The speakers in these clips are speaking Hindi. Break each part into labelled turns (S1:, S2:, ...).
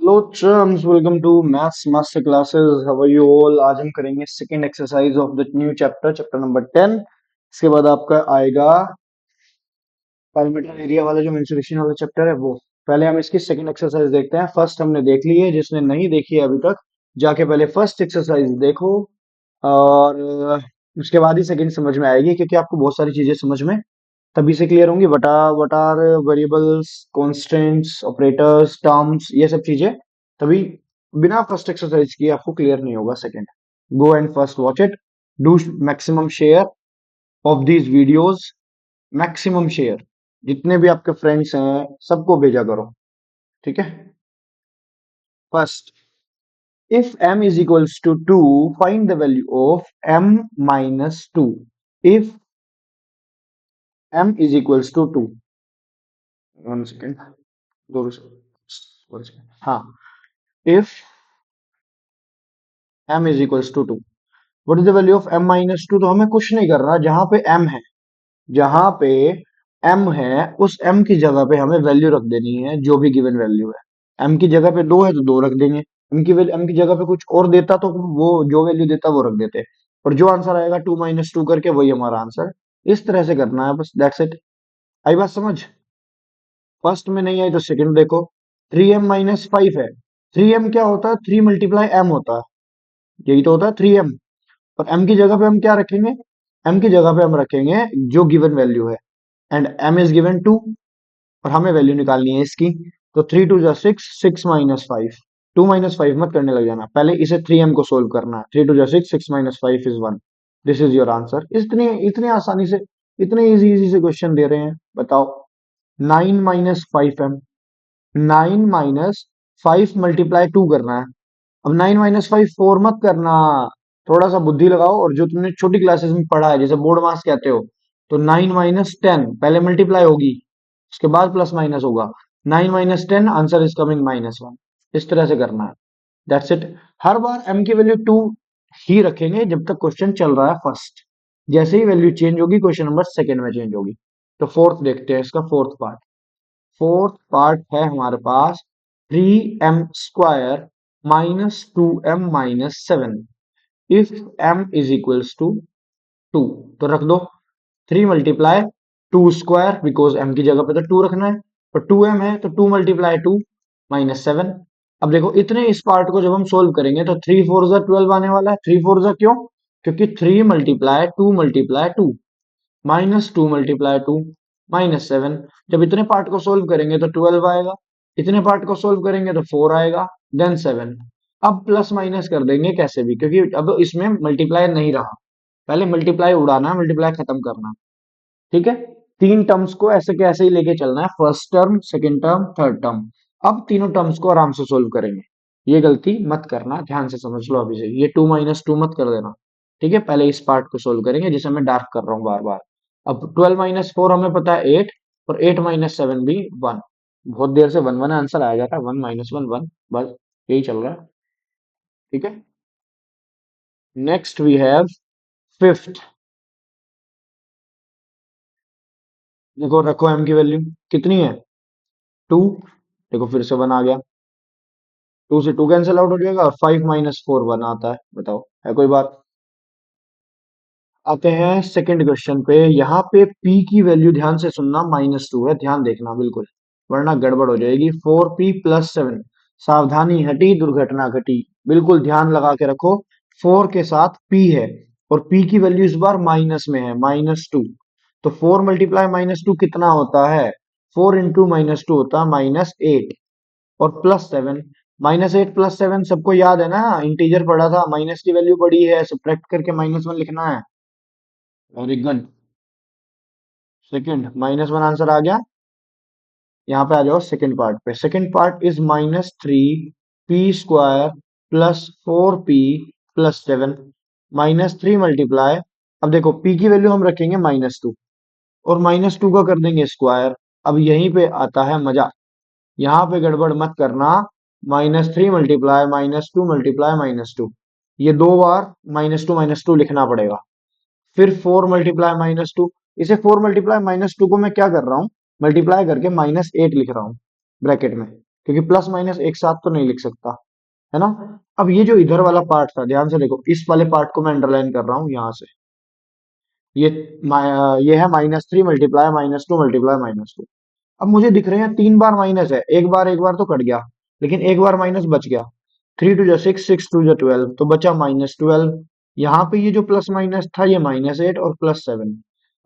S1: Hello chums, welcome to maths master classes. How are you all. आज हम करेंगे second exercise of the new chapter, chapter number 10। इसके बाद आपका आएगा पैरामीटर एरिया वाला जो मेंसुरेशन वाला चैप्टर है वो। पहले हम इसकी सेकंड एक्सरसाइज देखते हैं। फर्स्ट हमने देख ली है, जिसने नहीं देखी है अभी तक जाके पहले फर्स्ट एक्सरसाइज देखो और उसके बाद ही सेकंड समझ में आएगी, क्योंकि आपको बहुत सारी चीजें समझ में तभी से क्लियर होंगी। What are variables, constants, operators, terms, ये सब चीजें तभी बिना फर्स्ट एक्सरसाइज किए आपको क्लियर नहीं होगा second. Go and first watch it. Do maximum share of these videos. Maximum share, जितने भी आपके फ्रेंड्स हैं सबको भेजा करो, ठीक है। First, if m is equals to 2, find the value of m minus 2. If m is equals to 2, 1 second, हाँ, if m is equals to 2, what is the value of m minus 2? तो हमें कुछ नहीं करना। जहां पे m है, जहां पे m है उस m की जगह पे हमें वैल्यू रख देनी है, जो भी गिवन वैल्यू है। m की जगह पे 2 है तो 2 रख देंगे। m की जगह पे कुछ और देता तो वो जो वैल्यू देता वो रख देते, और जो आंसर आएगा 2 माइनस 2 करके वही हमारा आंसर। इस तरह से करना है बस, दैट्स इट। आई बात समझ। फर्स्ट में नहीं आई तो सेकंड देखो। 3m माइनस 5 है। 3m क्या होता है? 3 मल्टीप्लाई m होता है, यही तो होता है 3m। और m की जगह पे हम क्या रखेंगे? m की जगह पे हम रखेंगे जो गिवन वैल्यू है, एंड m इज गिवन 2, और हमें वैल्यू निकालनी है इसकी। तो 3 टू जा 6, 6 माइनस 5। 2 माइनस 5 मत करने लग जाना, पहले इसे 3m को सोल्व करना है। 3 टू जा 6, 6 minus 5 is 1। This is your answer. इतनी इतनी आसानी से, इतने इजी इजी से क्वेश्चन दे रहे हैं, बताओ। 9 माइनस 5m, 9 माइनस 5 मल्टीप्लाई 2 करना है। अब 9 माइनस 5 4 मत करना, थोड़ा सा बुद्धि लगाओ। और जो तुमने छोटी क्लासेस में पढ़ा है, जैसे बोर्ड मास कहते हो, तो 9 माइनस 10 पहले मल्टीप्लाई होगी, उसके बाद प्लस माइनस होगा। 9 माइनस 10, आंसर इज कमिंग -1। इस तरह से करना है, that's it. Her bar m की वैल्यू 2 ही रखेंगे जब तक क्वेश्चन चल रहा है फर्स्ट। जैसे ही वैल्यू चेंज होगी, क्वेश्चन नंबर सेकंड में चेंज होगी। तो फोर्थ देखते हैं, इसका फोर्थ पार्ट। फोर्थ पार्ट है हमारे पास 3m² minus 2m minus 7। If m is equals to 2, तो रख दो 3 मल्टीप्लाई 2², बिकॉज m की जगह पे तो 2 रखना है, और 2m है तो 2 मल्टीप्लाई 2 माइनस 7। अब देखो, इतने इस पार्ट को जब हम सोल्व करेंगे तो 3 4 जा 12 आने वाला है। 3 4 जा क्यों? क्योंकि 3 मल्टीप्लाई 2 माइनस 2 मल्टीप्लाई 2 -7। जब इतने पार्ट को सोल्व करेंगे तो 12 आएगा, इतने पार्ट को सोल्व करेंगे तो 4 आएगा, देन 7। अब प्लस माइनस कर देंगे कैसे भी, क्योंकि अब इसमें मल्टीप्लाई नहीं रहा। पहले मल्टीप्लाई उड़ाना है, मल्टीप्लाई खत्म करना है, ठीक है। तीन टर्म्स को ऐसे के ऐसे ही लेके चलना है, first term, second term, third term. अब तीनों टर्म्स को आराम से सोल्व करेंगे। ये गलती मत करना, ध्यान से समझ लो अभी से। ये 2 माइनस 2 मत कर देना, ठीक है। पहले इस पार्ट को सोल्व करेंगे, जिसे मैं डार्क कर रहा हूँ बार बार। अब 12 माइनस 4 हमें पता है 8, और 8 माइनस 7 भी 1। बहुत देर से 1 1 आंसर आया जाता है, 1 माइनस 1 1, बस यही चल रहा है, ठीक है। Next we have fifth. देखो, रखो m की वैल्यू कितनी है? 2। देखो फिर से 1 आ गया, 2 से 2 कैंसिल आउट हो जाएगा, और 5 माइनस 4 1 आता है। बताओ, है कोई बात? आते हैं सेकंड क्वेश्चन पे। यहाँ पे p की वैल्यू ध्यान से सुनना, -2 है, ध्यान देखना बिल्कुल, वरना गड़बड़ हो जाएगी। 4p प्लस 7, सावधानी हटी दुर्घटना घटी। बिल्कुल ध्यान लगा के रखो, 4 के साथ p है, और p की वैल्यू इस बार माइनस में है, -2। तो 4 मल्टीप्लाई -2 कितना होता है? 4 इंटू -2 होता है -8, और प्लस 7। -8 प्लस 7 सबको याद है ना, इंटीजर पढ़ा था, माइनस की वैल्यू बड़ी है, सब्ट्रैक्ट करके -1 लिखना है। Very good. सेकंड -1 आंसर आ गया। यहाँ पे आ जाओ सेकंड पार्ट पे। Second part is -3p² plus 4p plus 7। -3 multiply, अब देखो p की वैल्यू हम रखेंगे -2, और -2 का कर देंगे स्क्वायर। अब यहीं पे आता है मजा, यहाँ पे गड़बड़ मत करना। -3 मल्टीप्लाई -2 मल्टीप्लाई -2, ये दो बार -2 लिखना पड़ेगा। फिर 4 मल्टीप्लाई -2, इसे 4 मल्टीप्लाई -2 को मैं क्या कर रहा हूँ? मल्टीप्लाई करके -8 लिख रहा हूँ ब्रैकेट में। क्योंकि प्लस माइनस एक साथ तो नहीं लिख सकता, है ना। अब ये जो इधर वाला पार्ट था, ध्यान से देखो, इस वाले पार्ट को मैं अंडरलाइन कर रहा हूं यहां से। ये ये है -3 मल्टीप्लाई -2 मल्टीप्लाई -2। अब मुझे दिख रहे हैं 3 बार माइनस है, एक बार तो कट गया, लेकिन एक बार माइनस बच गया। 3 2 जा 6, 6 2 जा 12, तो बचा -12। यहाँ पे ये जो प्लस माइनस था, ये -8 और +7।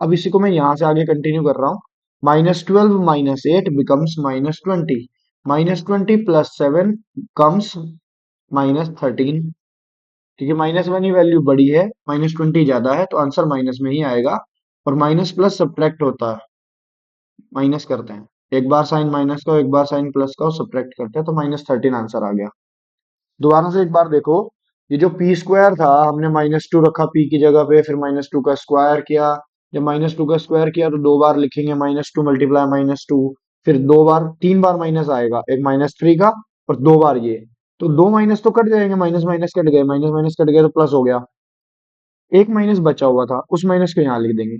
S1: अब इसी को मैं यहाँ से आगे कंटिन्यू कर रहा हूँ। -12 -8 बिकम्स -20, -20 +7 कम्स -13, क्योंकि -1 ही वैल्यू बड़ी है, -20 ज्यादा है, तो आंसर माइनस में ही आएगा। और माइनस प्लस सब्ट्रैक्ट होता है, माइनस करते हैं, एक बार साइन माइनस का एक बार साइन प्लस का सब्ट्रैक्ट करते हैं, तो -13 आंसर आ गया। दोबारा से एक बार देखो, ये जो पी स्क्वायर था, हमने -2 रखा पी की जगह पे, फिर -2 का स्क्वायर किया। जब -2 का स्क्वायर किया तो 2 बार लिखेंगे -2 मल्टीप्लाई -2, फिर 2 बार 3 बार माइनस आएगा, एक -3 का और 2 बार ये, तो दो माइनस तो कट जाएंगे, माइनस माइनस कट गए, माइनस माइनस कट गए तो प्लस हो गया। एक माइनस बचा हुआ था, उस माइनस को यहाँ लिख देंगे।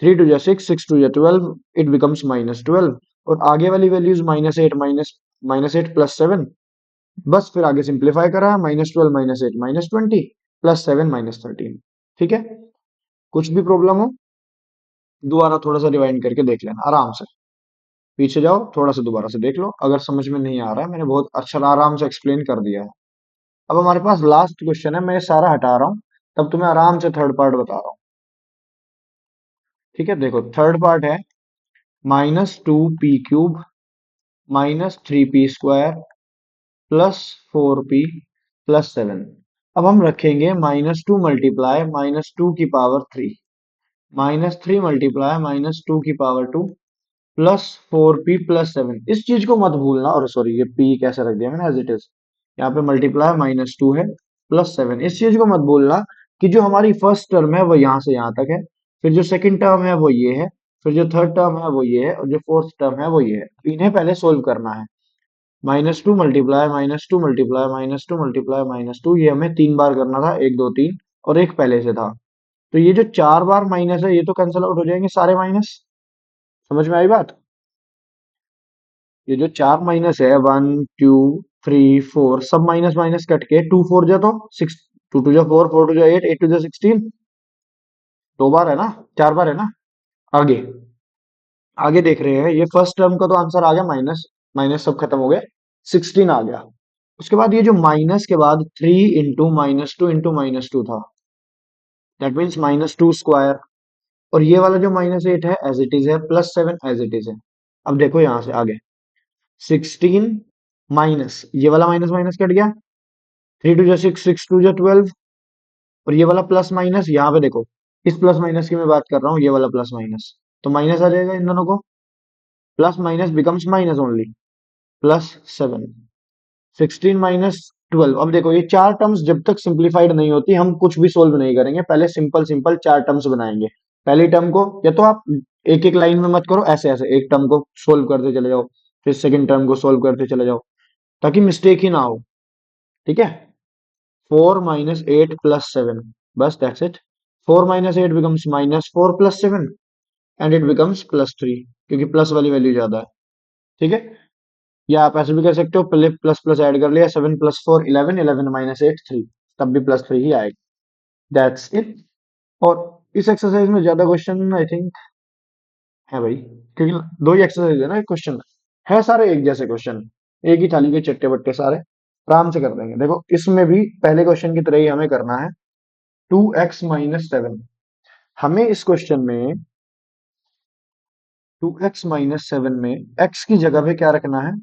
S1: 3 2 जा 6, 6 2 जा 12, इट बिकम्स -12। और आगे वाली वैल्यूज -8 -8 +7, बस फिर आगे सिंप्लीफाई करा, -12 -8 -20 +7 -13। ठीक है, कुछ भी प्रॉब्लम हो दोबारा थोड़ा सा रिवाइंड करके देख लेना आराम से, पीछे जाओ थोड़ा सा दोबारा से देख लो, अगर समझ में नहीं आ रहा है, मैंने बहुत अच्छा आराम से एक्सप्लेन कर दिया है। अब हमारे पास लास्ट क्वेश्चन है, मैं ये सारा हटा रहा हूँ, तब तुम्हें आराम से थर्ड पार्ट बता रहा हूँ। ठीक है, देखो थर्ड पार्ट है -2p³ -3p² +4p +7। अब हम रखेंगे -2 मल्टीप्लाई -2 की पावर 3, -3 मल्टीप्लाई -2 की पावर 2 +4p +7। इस चीज को मत भूलना, और सॉरी ये p कैसे रख दिया मैंने एज इट इज, यहाँ पे मल्टीप्लाई -2 है +7, इस चीज को मत भूलना कि जो हमारी फर्स्ट टर्म है वो यहाँ से यहाँ तक है, फिर जो सेकंड टर्म है वो ये है, फिर जो थर्ड टर्म है वो ये है, और जो फोर्थ टर्म है वो ये है। इन्हें पहले सोल्व करना है। -2 मल्टीप्लाई -2 मल्टीप्लाई -2 मल्टीप्लाई -2, ये हमें 3 बार करना था, 1 2 3, और एक पहले से था। तो ये जो 4 बार माइनस है, ये तो कैंसिल आउट हो जाएंगे सारे माइनस। समझ में आई बात? ये जो चार माइनस है, 1 2 3 4, सब माइनस माइनस कट के 2 4 जा तो 6, 2 2 जा 4, 4 2 जा 8, 8 2 जा 16, 2 बार है ना, 4 बार है ना। आगे आगे देख रहे हैं, ये फर्स्ट टर्म का तो आंसर आ गया, माइनस माइनस सब खत्म हो गए, 16 आ गया। उसके बाद ये जो माइनस के बाद 3 × -2 × -2 था, दैट मीन्स -2 स्क्वायर। और ये वाला जो -8 है एज इट इज है, +7 एज इट इज है। अब देखो यहां से आगे, 16 माइनस ये वाला माइनस माइनस कट गया, 3 2 जा 6, 6 2 जा 12, और ये वाला प्लस माइनस यहाँ पे देखो, इस प्लस माइनस की मैं बात कर रहा हूँ, ये वाला प्लस माइनस, तो माइनस आ जाएगा इन दोनों को, plus minus becomes minus only, +7। 16 - 12। अब देखो ये चार टर्म्स जब तक सिंप्लीफाइड नहीं होती हम कुछ भी सोल्व नहीं करेंगे, पहले सिंपल सिंपल चार टर्म्स बनाएंगे। पहली टर्म को या तो आप एक एक लाइन में मत करो, ऐसे ऐसे एक टर्म को सोल्व करते चले जाओ, फिर सेकंड टर्म को सोल्व करते चले जाओ, ताकि मिस्टेक ही ना हो। ठीक है, 4 - 8 + 7, बस that's it. 4 - 8 becomes -4 +7, and it becomes +3, क्योंकि प्लस वाली वैल्यू ज्यादा है। ठीक है, या आप ऐसे भी कर सकते हो, पहले प्लस प्लस ऐड कर लिया, 7 + 4 11, 11 - 8 3, तब भी +3 ही आएगा। That's it. और इस एक्सरसाइज में ज्यादा क्वेश्चन आई थिंक है भाई, क्योंकि दो ही एक्सरसाइज है ना, एक क्वेश्चन है, सारे एक जैसे क्वेश्चन, एक ही थाली के चट्टे बट्टे सारे, आराम से कर देंगे। देखो इसमें भी पहले क्वेश्चन की तरह ही हमें करना है, 2x - 7। हमें इस क्वेश्चन में 2x - 7 में x की जगह पे क्या रखना है,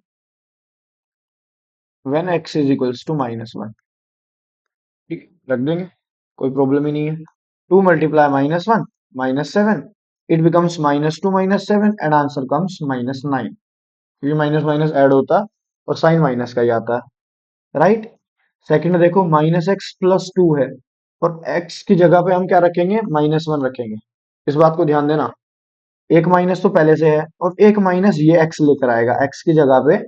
S1: when x is equals to -1। ठीक है, रख देंगे, कोई प्रॉब्लम ही नहीं है। 2 multiply -1 -7, it becomes -2 - 7, and answer comes -9, क्योंकि माइनस माइनस ऐड होता है और साइन माइनस का ही आता है, राइट। सेकंड देखो, -x + 2 है, और x की जगह पे हम क्या रखेंगे, -1 रखेंगे। इस बात को ध्यान देना, एक माइनस तो पहले से है, और एक माइनस ये x लेकर आएगा, x की जगह पे,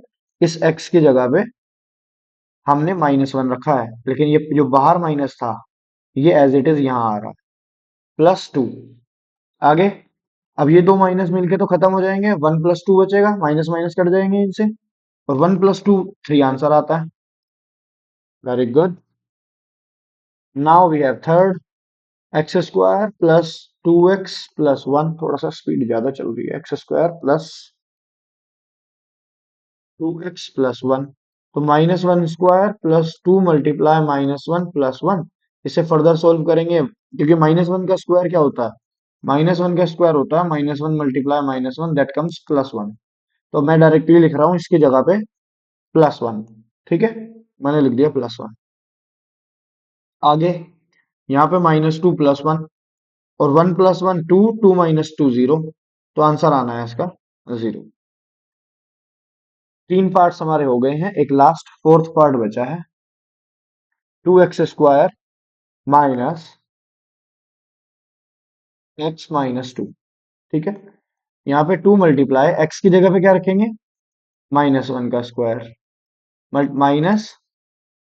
S1: इस x की जगह पे हमने -1 रखा है, लेकिन ये जो बाहर माइनस था ये एज इट इज यहाँ आ रहा है, +2। आगे, अब ये दो माइनस मिलके तो खत्म हो जाएंगे, 1 + 2 बचेगा, माइनस माइनस कट जाएंगे इनसे, और 1 + 2 3 आंसर आता है। Very good. Now we have third, x² plus 2x+1। थोड़ा सा स्पीड ज्यादा चल रही है। x² प्लस 2x+1, तो -1² प्लस 2 × -1 + 1। इसे फर्दर सोल्व करेंगे, क्योंकि -1 का स्क्वायर क्या होता है? -1 का स्क्वायर होता है -1 × -1, दैट कम्स +1। तो मैं डायरेक्टली लिख रहा हूँ इसकी जगह पे +1। ठीक है, मैंने लिख दिया +1। आगे यहाँ पे -2 + 1, और 1 + 1 2, 2 - 2 0, तो आंसर आना है इसका 0। तीन पार्ट्स हमारे हो गए हैं, एक लास्ट फोर्थ पार्ट बचा है। 2x² minus x-2। ठीक है, यहाँ पे 2 मल्टीप्लाई x की जगह पे क्या रखेंगे? -1 का स्क्वायर माइनस,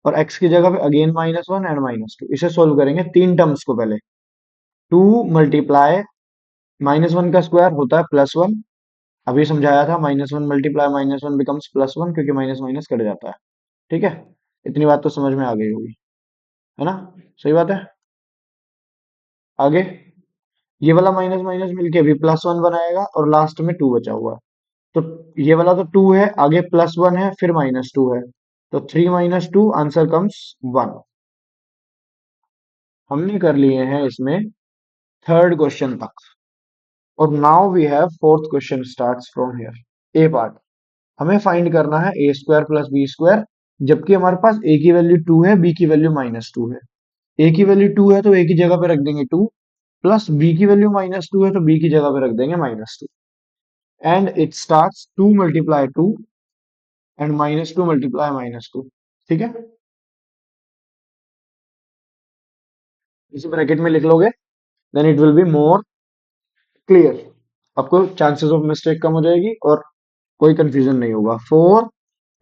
S1: और x की जगह पे अगेन -1 एंड -2। इसे सोल्व करेंगे तीन टर्म्स को। पहले 2 मल्टीप्लाई -1 का स्क्वायर होता है +1। अभी समझाया था, -1 मल्टीप्लाई -1 बिकम्स +1, क्योंकि माइनस माइनस कट जाता है। ठीक है, इतनी बात तो समझ में आ गई होगी, है ना? सही बात है। आगे ये वाला माइनस माइनस मिलके भी +1 बनाएगा, और लास्ट में 2 बचा हुआ है। तो ये वाला तो 2 है, आगे +1 है, फिर -2 है, तो 3 - 2 आंसर कम्स 1। हमने कर लिए हैं इसमें थर्ड क्वेश्चन तक, और now we have fourth question starts from here. A part, हमें फाइंड करना है a² प्लस b², जबकि हमारे पास a की वैल्यू 2 है, b की वैल्यू -2 है। a की वैल्यू 2 है तो a की जगह पे रख देंगे 2, प्लस b की वैल्यू -2 है तो b की जगह पे रख देंगे -2, एंड इट स्टार्ट्स 2 × 2 एंड -2 × -2। ठीक है, इसी ब्रैकेट में लिख लोगे, then it will be more clear. आपको चांसेस ऑफ मिस्टेक कम हो जाएगी और कोई कंफ्यूजन नहीं होगा। 4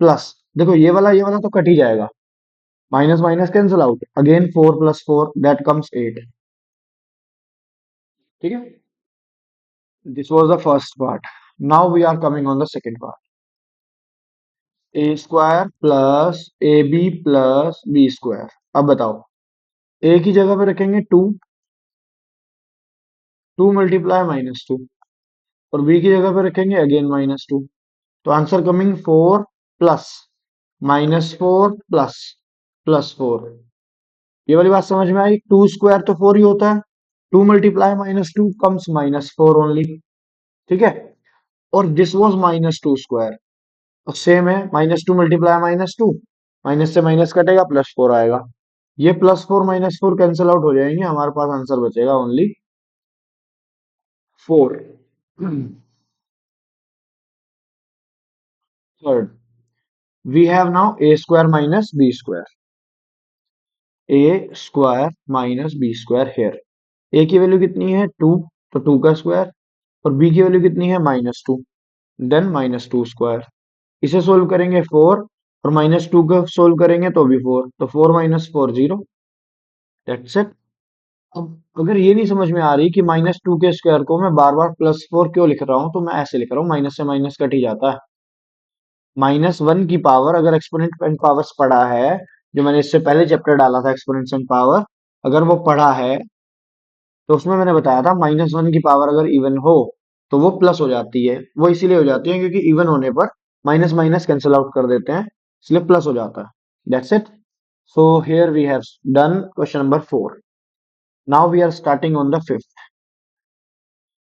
S1: प्लस, देखो ये वाला तो कट ही जाएगा, minus minus cancel out, again 4 + 4 that comes 8। ठीक है, this was the first part. Now we are coming on the second part. a² plus ab plus b²। अब बताओ, a की जगह पे रखेंगे 2, 2 × -2, और b की जगह पे रखेंगे अगेन -2। तो आंसर कमिंग 4 प्लस -4 प्लस +4। ये वाली बात समझ में आई? 2² तो 4 ही होता है, 2 × -2 कम्स -4 ओनली। ठीक है, और दिस वाज -2², और सेम है, -2 × -2, माइनस से माइनस कटेगा, +4 आएगा। ये +4 -4 कैंसिल आउट हो जाएंगे, हमारे पास आंसर बचेगा only 4। Third, we have now a² minus b²। a² minus b² here. a की वैल्यू कितनी है? 2, तो 2 का स्क्वायर, और b की वैल्यू कितनी है? -2, देन -2²। इसे सोल्व करेंगे 4, और -2 का सोल्व करेंगे तो भी 4, तो 4 - 4 0, दैट्स इट। अब अगर ये नहीं समझ में आ रही कि -2 के स्क्वायर को मैं बार बार +4 क्यों लिख रहा हूं, तो मैं ऐसे लिख रहा हूँ, माइनस से माइनस कट ही जाता है। -1 की पावर, अगर एक्सपोनेंट एंड पावर्स पढ़ा है, जो मैंने इससे पहले चैप्टर डाला था एक्सपोनेंट्स एंड पावर, अगर वो पढ़ा है तो उसमें मैंने बताया था -1 की पावर अगर इवन हो तो वो प्लस हो जाती है। वो इसीलिए हो जाती है क्योंकि इवन होने पर माइनस माइनस कैंसिल आउट कर देते हैं, इसलिए प्लस हो जाता है। That's it. So here we have done question number 4। Now we are starting on the fifth,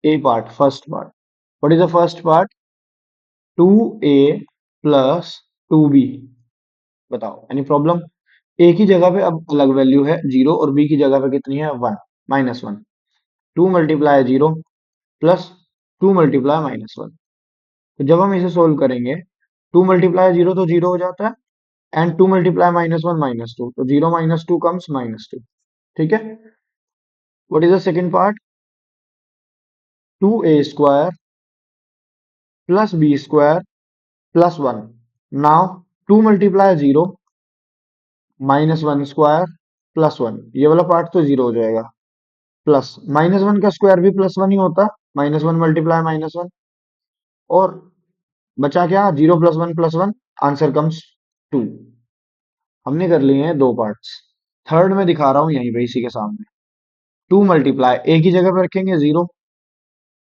S1: A part, first part. What is the first part? 2a plus 2b। बताओ, एनी प्रॉब्लम? a की जगह पे अब अलग वैल्यू है 0, और b की जगह पे कितनी है? 1, -1। 2 × 0 प्लस 2 × -1। तो जब हम इसे सोल्व करेंगे, 2 × 0 तो 0 हो जाता है, एंड 2 × -1 -2, तो 0 - 2 कम्स -2। ठीक है, what is the second part? 2a² plus b² plus 1। Now 2 × 0 -1² plus 1, ये वाला पार्ट तो 0 हो जाएगा, प्लस -1 का स्क्वायर भी +1 ही होता, -1 × -1, और बचा क्या? 0 + 1 + 1, आंसर कम्स 2। हमने कर लिए हैं दो पार्ट्स। थर्ड में दिखा रहा हूं यहीं पे इसी के सामने। 2 मल्टीप्लाई एक ही जगह पे रखेंगे 0।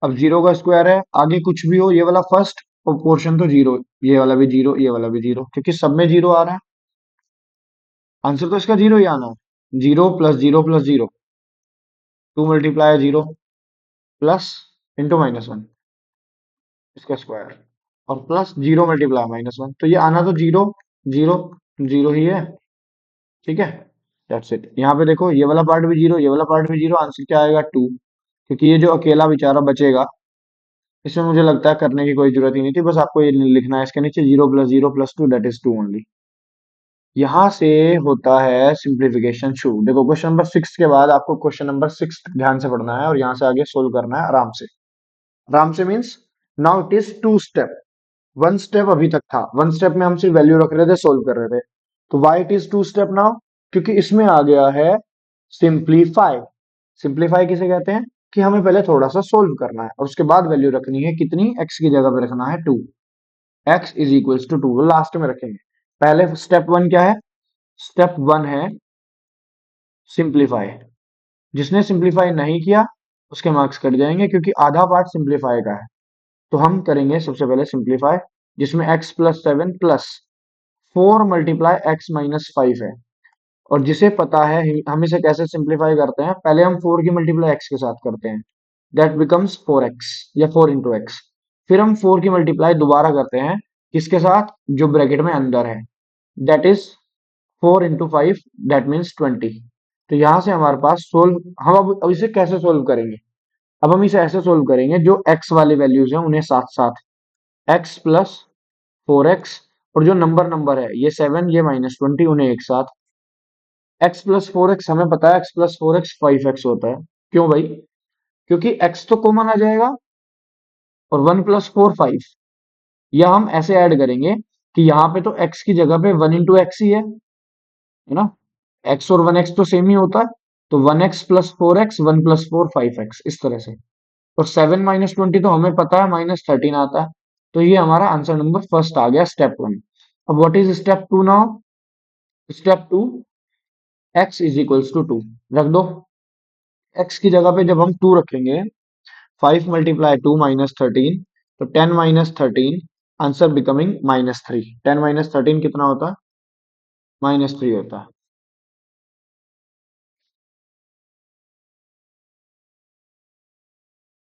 S1: अब 0 का स्क्वायर है, आगे कुछ भी हो ये वाला फर्स्ट पोर्शन तो 0, ये वाला भी 0, ये वाला भी 0, क्योंकि सब में 0 आ रहा है। आंसर तो इसका 0 ही आना है। 0 plus 0 plus 0, 2 multiply 0 plus into -1 इसका स्क्वायर, और प्लस 0 मल्टीप्लाई -1, तो ये आना तो 0 0 0 ही है। ठीक है, दैट्स इट। यहाँ पे देखो ये वाला पार्ट भी 0, ये वाला पार्ट भी 0, आंसर क्या आएगा 2। क्योंकि ये जो अकेला बेचारा बचेगा, इसमें मुझे लगता है करने की कोई जरूरत ही नहीं थी, बस आपको ये लिखना है इसके नीचे 0 + 0 + 2 दैट इज 2 ओनली। यहाँ से होता है सिंप्लीफिकेशन शुरू। देखो क्वेश्चन नंबर 6 के बाद आपको क्वेश्चन नंबर 6 ध्यान से पढ़ना है और यहाँ से आगे सोल्व करना है आराम से। आराम से means now it is 2 step. 1 step अभी तक था, 1 स्टेप में हम सिर्फ वैल्यू रख रहे थे, सोल्व कर रहे थे। तो why it is 2 step now, क्योंकि इसमें आ गया है सिंप्लीफाई। सिंप्लीफाई किसे कहते हैं कि हमें पहले थोड़ा सा सोल्व करना है और उसके बाद वैल्यू रखनी है कितनी, एक्स की जगह पे रखना है 2। एक्स इज इक्वल्स टू 2 वो लास्ट में रखेंगे। पहले स्टेप 1 क्या है? स्टेप 1 है सिंप्लीफाई। जिसने सिंप्लीफाई नहीं किया उसके मार्क्स कट जाएंगे, क्योंकि आधा पार्ट सिंप्लीफाई का है। तो हम करेंगे सबसे पहले सिंप्लीफाई, जिसमें x+7 प्लस 4 × x - 5 है। और जिसे पता है हम इसे कैसे सिंप्लीफाई करते हैं, पहले हम 4 की मल्टीप्लाई x के साथ करते हैं, दैट बिकम्स 4x या 4 × x। फिर हम 4 की मल्टीप्लाई दोबारा करते हैं, किसके साथ, जो ब्रैकेट में अंदर है, दैट इज 4 × 5, दैट मीन्स 20। तो यहां से हमारे पास सोल्व, हम अब इसे कैसे सोल्व करेंगे? अब हम इसे ऐसे सोल्व करेंगे, जो x वाली वैल्यूज हैं उन्हें साथ साथ, x + 4x, और जो नंबर नंबर है ये 7 ये -20 उन्हें एक साथ। x + 4x हमें पता है, x + 4x 5x होता है। क्यों भाई? क्योंकि x तो कॉमन आ जाएगा और 1 + 4 5। या हम ऐसे ऐड करेंगे कि यहाँ पे तो x की जगह पे 1 × x ही है ना, x और 1x तो सेम ही होता है, तो 1x + 4x 1 + 4 5x इस तरह से। और 7 -20 तो हमें पता है -13 आता है। तो ये हमारा आंसर नंबर फर्स्ट आ गया, स्टेप 1। अब what is step 2 now? Step 2, x is equals to 2 रख दो। x की जगह पे जब हम 2 रखेंगे, 5 × 2 -13, तो 10 -13, आंसर बिकमिंग -3। 10 -13 कितना होता है? -3 होता है।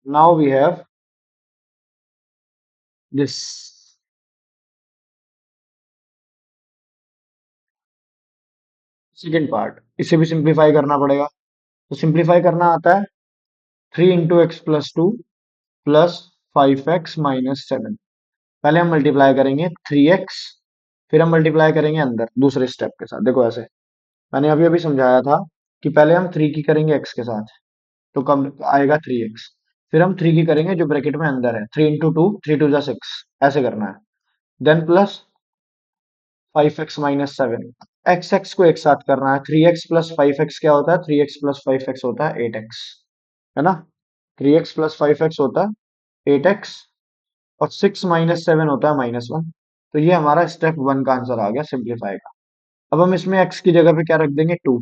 S1: Now we have this second part, इसे भी सिंप्लीफाई करना पड़ेगा। तो सिंप्लीफाई करना आता है, 3 × x + 2 प्लस 5x - 7। पहले हम मल्टीप्लाई करेंगे 3x, फिर हम मल्टीप्लाई करेंगे अंदर दूसरे स्टेप के साथ। देखो ऐसे मैंने अभी अभी समझाया था कि पहले हम 3 की करेंगे x के साथ, तो कम आएगा 3x। फिर हम 3 की करेंगे जो ब्रैकेट में अंदर है, 3 × 2, 3 × 2 = 6, ऐसे करना है। Then plus 5x - 7, x x को एक साथ करना है। 3x + 5x क्या होता है? 3x + 5x होता है 8x, है ना। 3x + 5x होता है 8x, और 6 - 7 होता है -1। तो ये हमारा स्टेप 1 का आंसर आ गया सिंप्लीफाई का। अब हम इसमें x की जगह पे क्या रख देंगे? 2।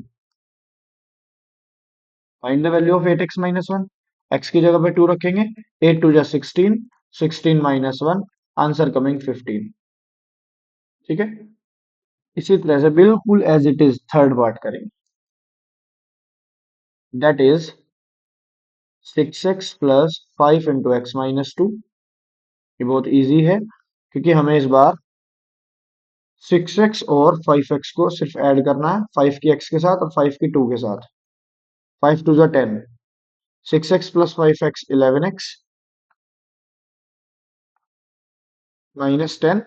S1: Find the value of 8x - 1। x की जगह पे 2 रखेंगे, 8 × 2 = 16, 16 - 1, आंसर कमिंग 15। ठीक है, इसी तरह से बिल्कुल as it is third part करेंगे, दैट इज 6x + 5 × x - 2। ये बहुत इजी है, क्योंकि हमें इस बार 6x और 5x को सिर्फ ऐड करना है, 5 की x के साथ और 5 की 2 के साथ। 5 × 2 = 10, 6x + 5x 11x -10,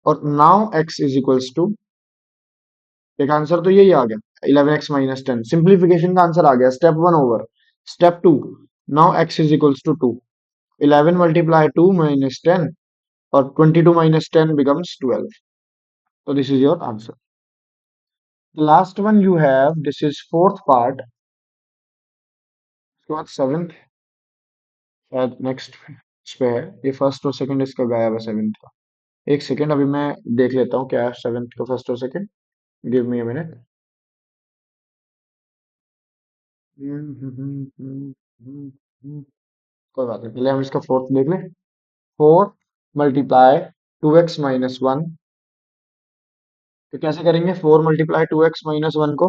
S1: और now x is equals to, एक आंसर तो यही आ गया 11x - 10। सिंप्लीफिकेशन का आंसर आ गया, step 1 over. Step 2, now x is equals to 2, 11 × 2 - 10, और 22 - 10 becomes 12. So this is your answer. The last one you have, this is fourth part. उसके बाद सेवेंथ शायद नेक्स्ट इस पे है, ये फर्स्ट और सेकंड इसका गायब है सेवेंथ का। एक सेकेंड, अभी मैं देख लेता हूँ क्या है सेवेंथ का फर्स्ट और second. Give me a minute. कोई बात नहीं, पहले हम इसका फोर्थ देख लें। 4 × 2x - 1। तो कैसे करेंगे 4 × 2x - 1 को?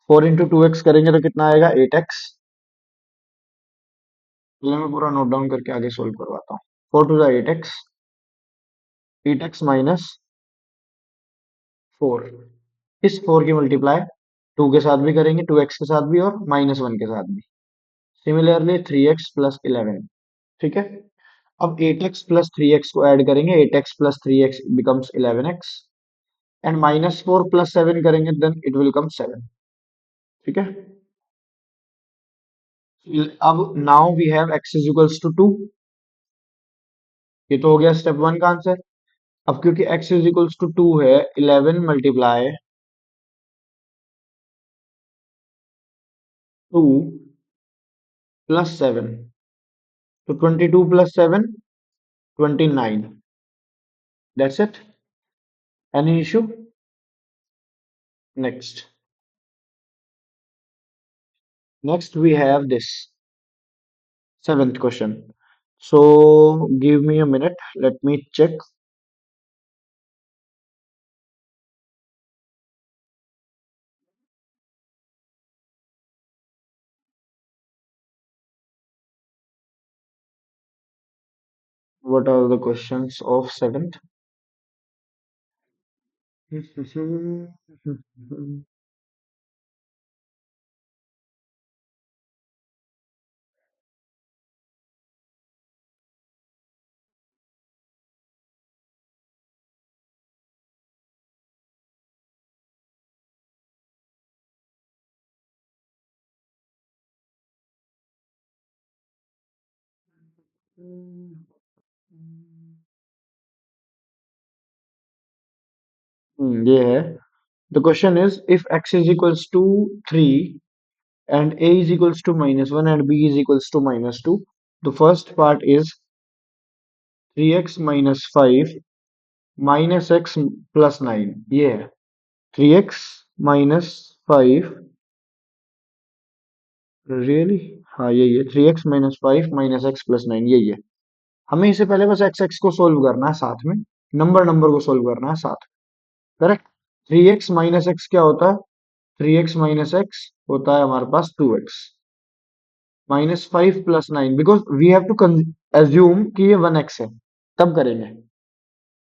S1: 4 × 2x करेंगे तो कितना आएगा 8x। पहले मैं पूरा नोट डाउन करके आगे सोल्व करवाता हूँ। 4 × 2 = 8x। 8x - 4। इस 4 की मल्टीप्लाई 2 के साथ भी करेंगे, 2x के साथ भी और -1 के साथ भी। Similarly 3x + 11। ठीक है। अब 8x + 3x को ऐड करेंगे, 8x + 3x becomes 11x। And -4 + 7 करेंगे, देन इट विल कम 7। ठीक है। अब नाउ वी हैव x = 2। ये तो हो गया स्टेप 1 का आंसर। अब क्योंकि x = 2 है, 11 × 2 + 7, तो 22 + 7 29। That's it. Any issue? Next. Next we have this seventh question. So give me a minute. Let me check. What are the questions of seventh? ये है। The question is if x = 3 and a = -1 and b = -2, the first part is 3x - 5 x + 9। ये है 3x - 5। रियली? हाँ यही है, 3x - 5 x + 9, यही है। हमें इससे पहले बस एक्स एक्स को सोल्व करना है साथ में, नंबर नंबर को सोल्व करना है साथ। करेक्ट। 3x - x क्या होता है? 3x - x होता है हमारे पास 2x -5 + 9, because we have to assume कि ये 1x है, तब करेंगे।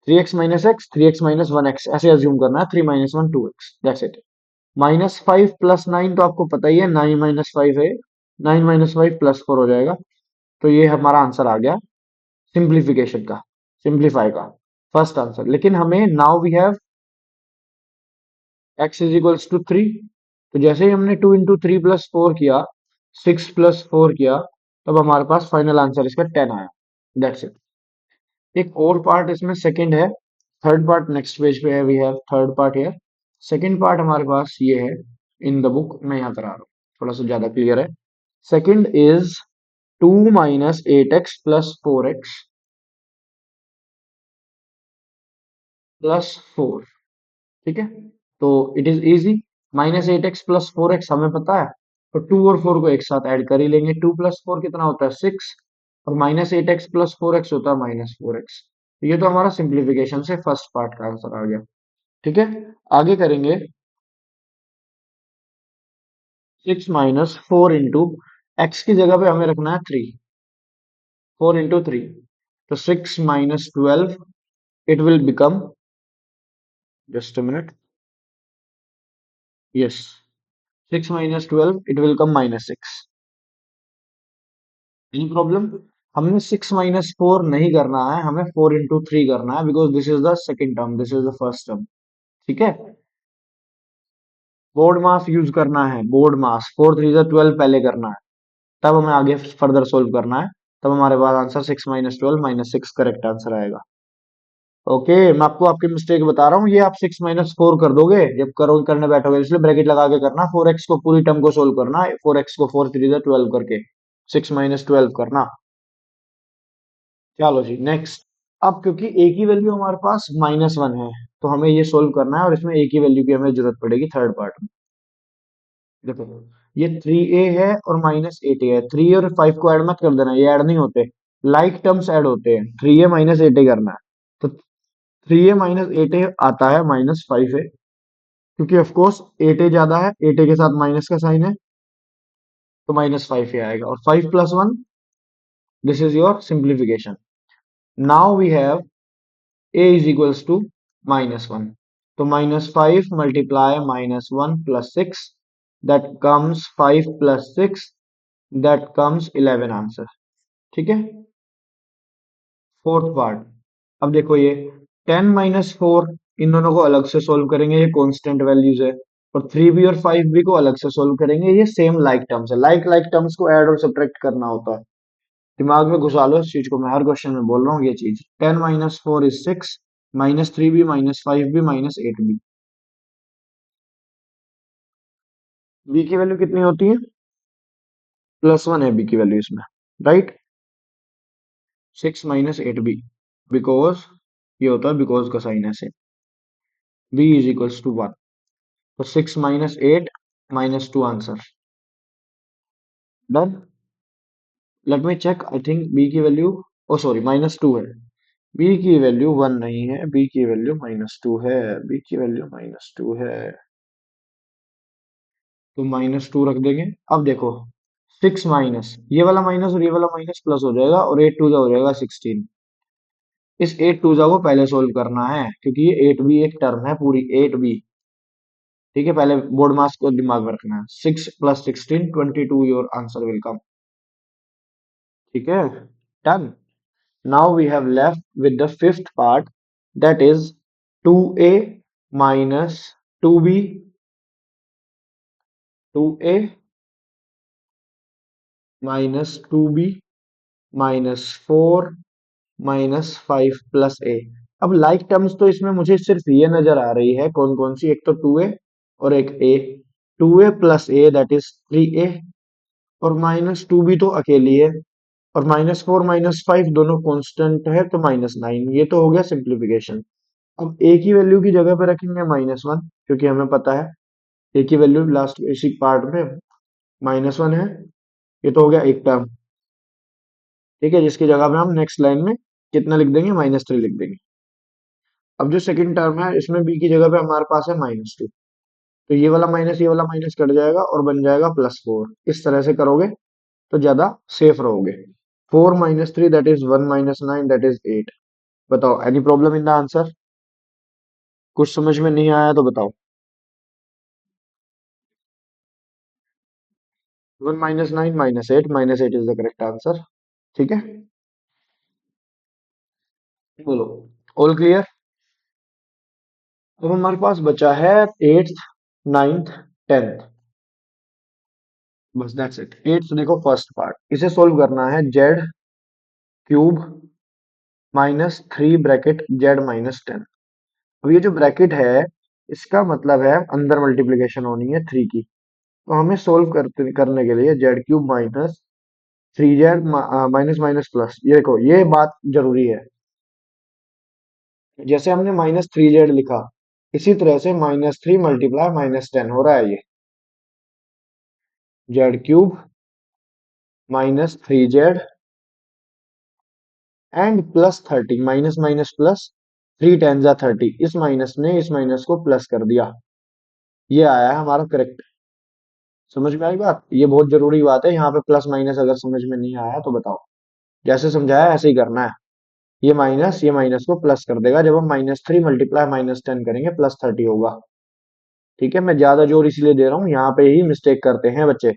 S1: 3x - x 3x - 1x ऐसे एज्यूम करना है। 3 - 1 2x, दैट्स इट। -5 + 9 तो आपको पता ही है, 9 - 5 है, 9 - 5 +4 हो जाएगा। तो ये हमारा आंसर आ गया सिंप्लीफिकेशन का, सिंप्लीफाई का फर्स्ट आंसर। लेकिन हमें नाउ वी हैव x = 3। तो जैसे ही हमने 2 × 3 + 4 किया, 6 + 4 किया, तब हमारे पास फाइनल आंसर इसका 10 आया। That's it. एक और पार्ट इसमें सेकंड है। थर्ड पार्ट नेक्स्ट पेज पे है। We have third part here. Second part हमारे पास ये है इन द बुक। मैं यहाँ करा रहा हूँ, थोड़ा सा ज्यादा क्लियर है। Second is 2 - 8x + 4x + 4। ठीक है। तो it is easy. -8x + 4x हमें पता है, तो 2 और 4 को एक साथ ऐड कर ही लेंगे। 2 + 4 कितना होता है 6, और -8x + 4x होता है -4x। तो ये तो हमारा सिंप्लीफिकेशन से फर्स्ट पार्ट का आंसर आ गया। ठीक है। आगे करेंगे 6 - 4 इंटू एक्स की जगह पे हमें रखना है 3। 4 × 3, तो 6 - 12 it will become, just a minute, yes, 6 - 12 it will come -6। Any problem? हमने 6 - 4 नहीं करना है, हमें 4 × 3 करना है, because this is the second term, this is the first term. ठीक है। बोर्ड मास यूज करना है, बोर्ड मास 4 3 12 पहले करना है, तब हमें आगे फर्दर सोल्व करना है। तब हमारे पास आंसर 6 - 12 -6 करेक्ट आंसर आएगा। ओके, मैं आपको आपकी मिस्टेक बता रहा हूँ। ये आप 6 - 4 कर दोगे जब करो करने बैठोगे, इसलिए ब्रैकेट लगा के करना। 4x को पूरी टर्म को सोल्व करना, 4x को 4 3 12 करके 6 - 12 करना। चलो जी नेक्स्ट। अब क्योंकि ए की वैल्यू हमारे पास -1 है, तो हमें ये सोल्व करना है और इसमें ए की वैल्यू की हमें जरूरत पड़ेगी थर्ड पार्ट में। देखो, ये 3a है और -8a है। 3 और 5 को ऐड मत कर देना, ये ऐड नहीं होते, लाइक टर्म्स ऐड होते हैं। 3a -8a करना है, तो 3a -8a आता है -5a, क्योंकि ऑफ कोर्स 8a ज्यादा है, 8a के साथ माइनस का साइन है, तो -5a आएगा। और 5 + 1, this is your simplification. Now we have a is equals to -1. तो -5 multiply -1 + 6, that comes 5 + 6, that comes 11 answer. ठीक है, फोर्थ पार्ट। अब देखो ये 10 - 4, इन दोनों को अलग से सोल्व करेंगे, ये कांस्टेंट वैल्यूज है। और 3b और 5b को अलग से सोल्व करेंगे, ये सेम लाइक टर्म्स है। लाइक लाइक टर्म्स को ऐड और सब्ट्रैक्ट करना होता है। दिमाग में घुसा लो इस चीज को, मैं हर क्वेश्चन में बोल रहा हूँ ये चीज। 10 - 4 is 6, -3b -5b -8b। B की वैल्यू कितनी होती है? +1 है बी की वैल्यू इसमें, राइट। 6 - 8b, बिकॉज ये होता है बिकॉज का साइन ऐसे। b इज इक्वल्स टू 1, तो 6 - 8 -2 answer. Done. Let me check, I think B की वैल्यू, ओ सॉरी, -2 है। बी की वैल्यू 1 नहीं है, बी की वैल्यू -2 है, बी की वैल्यू -2 है, तो -2 रख देंगे। अब देखो, 6 माइनस ये वाला माइनस और ये वाला माइनस प्लस हो जाएगा, और 8 टू जा हो जाएगा 16। इस 8 टू जा को पहले सोल्व करना है, क्योंकि ये 8b एक टर्म है पूरी, 8b। ठीक है, पहले बोर्ड मास को दिमाग में रखना है। 6 + 16 22, योर आंसर विल कम। ठीक है, done. Now we have left with the fifth part, that is 2a - 2b, 2a - 2b -4 -5 + a। अब लाइक टर्म्स तो इसमें मुझे सिर्फ ये नजर आ रही है, कौन कौन सी, एक तो 2a और एक a। 2a + a that is 3a, और -2b तो अकेली है, और -4 -5 दोनों कांस्टेंट है, तो -9। ये तो हो गया सिंप्लीफिकेशन। अब a की वैल्यू की जगह पे रखेंगे -1, क्योंकि हमें पता है a की वैल्यू लास्ट इसी पार्ट में -1 है। ये तो हो गया एक टर्म। ठीक है, जिसकी जगह पे हम नेक्स्ट लाइन में कितना लिख देंगे, -3 लिख देंगे। अब जो सेकंड टर्म है, इसमें b की जगह पे हमारे पास है -2, तो ये वाला माइनस कट जाएगा और बन जाएगा +4। इस तरह से करोगे तो ज्यादा सेफ रहोगे। 4 - 3 दैट इज 1 - 9 दैट इज 8। बताओ, any problem in the answer? कुछ समझ में नहीं आया तो बताओ। 1 - 9 -8, -8 इज द करेक्ट आंसर। ठीक है, बोलो, ऑल क्लियर। अब हमारे पास बचा है 8th 9th 10th, बस दैट्स इट। 8th देखो, फर्स्ट पार्ट, इसे सोल्व करना है। z³ -3 bracket z - 10। अब ये जो ब्रैकेट है, इसका मतलब है अंदर मल्टीप्लीकेशन होनी है 3 की। तो हमें सोल्व करने के लिए z³ -3z minus minus plus, ये देखो ये बात जरूरी है। जैसे हमने -3z लिखा, इसी तरह से -3 × -10 हो रहा है ये। z³ -3z and +30, minus minus plus, 3 10 जा 30, इस माइनस ने इस माइनस को प्लस कर दिया। ये आया है हमारा करेक्ट। समझ में आई बात? ये बहुत जरूरी बात है, यहाँ पे प्लस माइनस अगर समझ में नहीं आया तो बताओ। जैसे समझाया ऐसे ही करना है। ये माइनस को प्लस कर देगा, जब हम -3 × -10 करेंगे +30 होगा। ठीक है, मैं ज्यादा जोर इसलिए दे रहा हूँ, यहाँ पे ही मिस्टेक करते हैं बच्चे।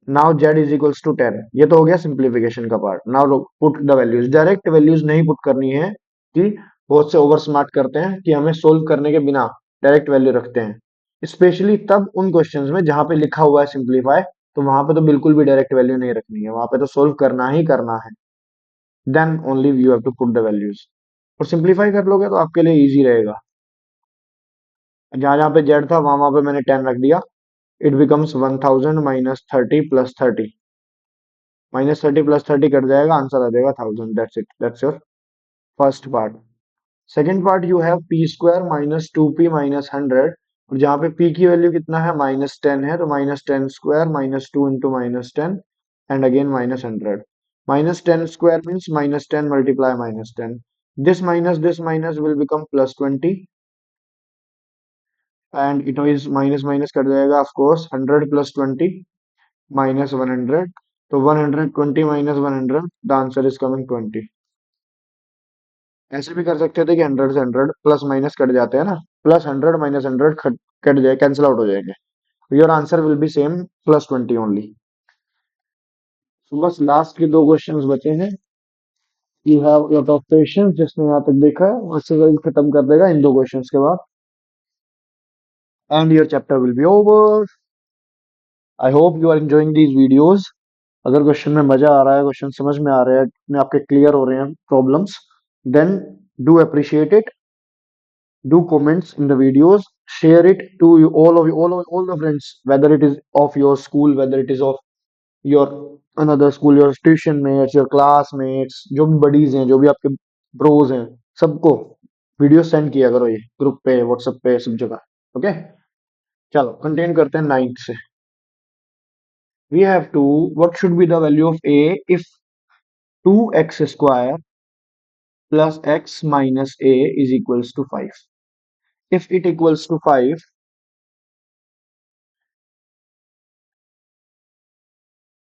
S1: Now z is equals to 10, ये तो हो गया सिंप्लीफिकेशन का part. Now put the values, direct values नहीं पुट करनी है, कि बहुत से ओवर स्मार्ट करते हैं कि हमें सोल्व करने के बिना डायरेक्ट वैल्यू रखते हैं। स्पेशली तब उन क्वेश्चंस में जहां पे लिखा हुआ है सिंप्लीफाई, तो वहां पे तो बिल्कुल भी डायरेक्ट वैल्यू नहीं रखनी है, वहां पे तो सोल्व करना ही करना है। Then only you have to put the values, और सिंप्लीफाई कर लोगे तो आपके लिए इजी रहेगा। जहां जहां पे z था, वहां वहां पे मैंने 10 रख दिया। इट बिकम्स 1000 -30 + 30, -30 + 30 कट जाएगा, आंसर आ जाएगा 1000। That's it, that's your first part. Second part you have P square minus 2p minus 100, और जहां पे p की वैल्यू कितना है -10 है, तो -10 square minus 2 into -10 and again -100। -10 square means -10 multiply -10, this minus will become +20 and it is minus minus cut जाएगा ऑफ कोर्स, 100 प्लस 20 माइनस 100, तो 120 minus 100, the answer is coming 20। ऐसे भी कर सकते थे कि 100 से 100 प्लस माइनस कट जाते हैं ना, +100 -100 कट जाए, कैंसिल आउट हो जाएंगे, your answer will be same, +20 only. तो बस लास्ट के दो क्वेश्चंस बचे हैं। You have lot of patience, जिसने यहाँ तक देखा है वो इससे जल्द खत्म कर देगा इन दो क्वेश्चंस के बाद, and your chapter will be over. I hope you are enjoying these videos. अगर क्वेश्चन में मजा आ रहा है, क्वेश्चन समझ में आ रहे हैं, अपने आपके क्लियर हो रहे हैं problems, then do appreciate it, do comments in the videos, share it to you, all the friends, whether it is of your school, whether it is of your another school, your tuition mates, your classmates, जो भी buddies हैं, जो भी आपके bros हैं, सबको वीडियो सेंड किया करो, ये ग्रुप पे, व्हाट्सएप पे, सब जगह। ओके, चलो कंटिन्यू करते हैं नाइन्थ से। We have to, what should be the value of a if 2x square plus x minus a is equals to 5? If it equals to 5,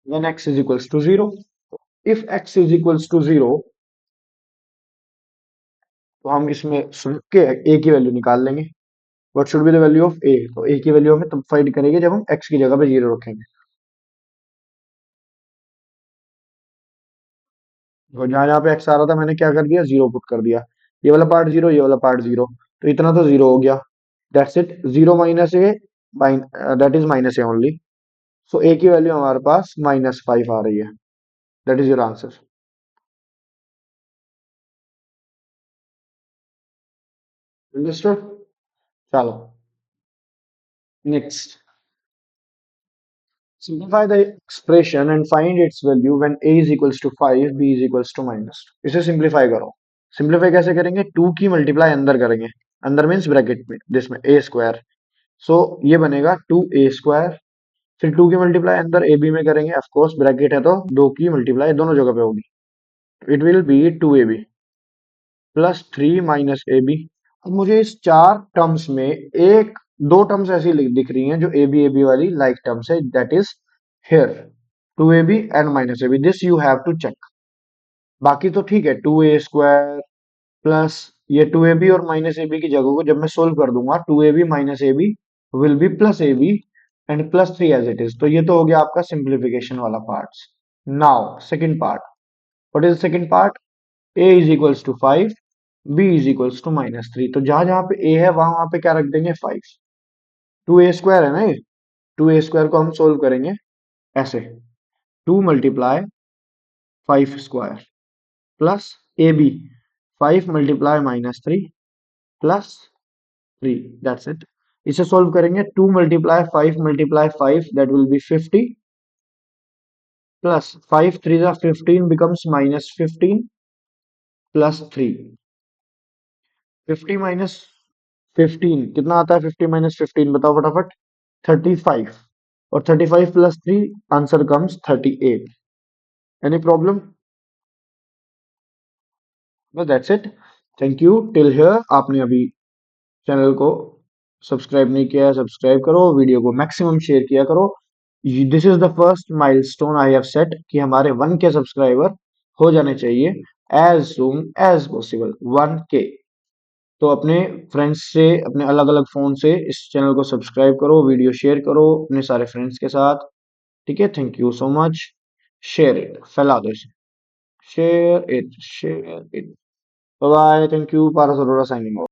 S1: then x is equals to 0. If x is equals to 0, तो हम इसमें सुन के a की वैल्यू निकाल लेंगे। What should be the value of a? तो a की वैल्यू हमें तब फाइंड करेंगे जब हम x की जगह पे 0 रखेंगे। तो जहां जहां पे x आ रहा था मैंने क्या कर दिया, 0 पुट कर दिया। ये वाला पार्ट 0, ये वाला पार्ट 0, तो इतना तो 0 हो गया। That's it, 0 minus A, that is minus A only. So a की वैल्यू हमारे पास -5 आ रही है। That is your answer. Understood? चलो next. Simplify the expression and find its value when a is equals to 5, b is equals to -2। इसे सिंप्लीफाई करो। सिंप्लीफाई कैसे करेंगे, 2 की मल्टीप्लाई अंदर करेंगे, अंदर मीन्स ब्रैकेट में, जिसमें a स्क्वायर, सो ये बनेगा 2a स्क्वायर। फिर 2 की मल्टीप्लाई अंदर ए बी में करेंगे, ऑफ कोर्स ब्रैकेट है तो 2 की मल्टीप्लाई दोनों जगह पे होगी, it will B 2ab +3 - ab। अब मुझे इस चार टर्म्स में एक दो टर्म्स ऐसी दिख रही हैं जो ए बी वाली लाइक टर्म्स है, that is here 2ab and -ab, this you have to check. बाकी तो ठीक है, 2a स्क्वायर प्लस ये 2ab और -ab की जगह को जब मैं सोल्व कर दूंगा, 2ab -ab will be +ab and +3 as it is. तो ये तो हो गया आपका सिंप्लीफिकेशन वाला part. Now second part, what is second part? a is equals to 5, b is equals to -3। तो जहां जहां पे a है वहां वहां पे क्या रख देंगे, 5। 2a स्क्वायर है ना ये, 2a स्क्वायर को हम सोल्व करेंगे ऐसे, 2 multiply 5 square plus A B 5 multiply -3 +3, that's it. इसे सोल्व करेंगे, 2 multiply 5 multiply 5, that will be 50 plus 5 3 15 becomes -15 +3। 50 -15 कितना आता है, 50 -15 बताओ फटाफट, 35, और 35 + 3, आंसर कम्स 38। Any problem? बस that's it. Thank you till here. आपने अभी चैनल को सब्सक्राइब नहीं किया है, सब्सक्राइब करो, वीडियो को मैक्सिमम शेयर किया करो। This is the first milestone I have set कि हमारे 1K सब्सक्राइबर हो जाने चाहिए as soon as possible, 1K। तो अपने फ्रेंड्स से, अपने अलग अलग फोन से इस चैनल को सब्सक्राइब करो, वीडियो शेयर करो अपने सारे फ्रेंड्स के साथ। ठीक है, thank you so much. Share it, फैला दो इसे, share it, share it. Bye bye, thank you, Paras Arora signing of.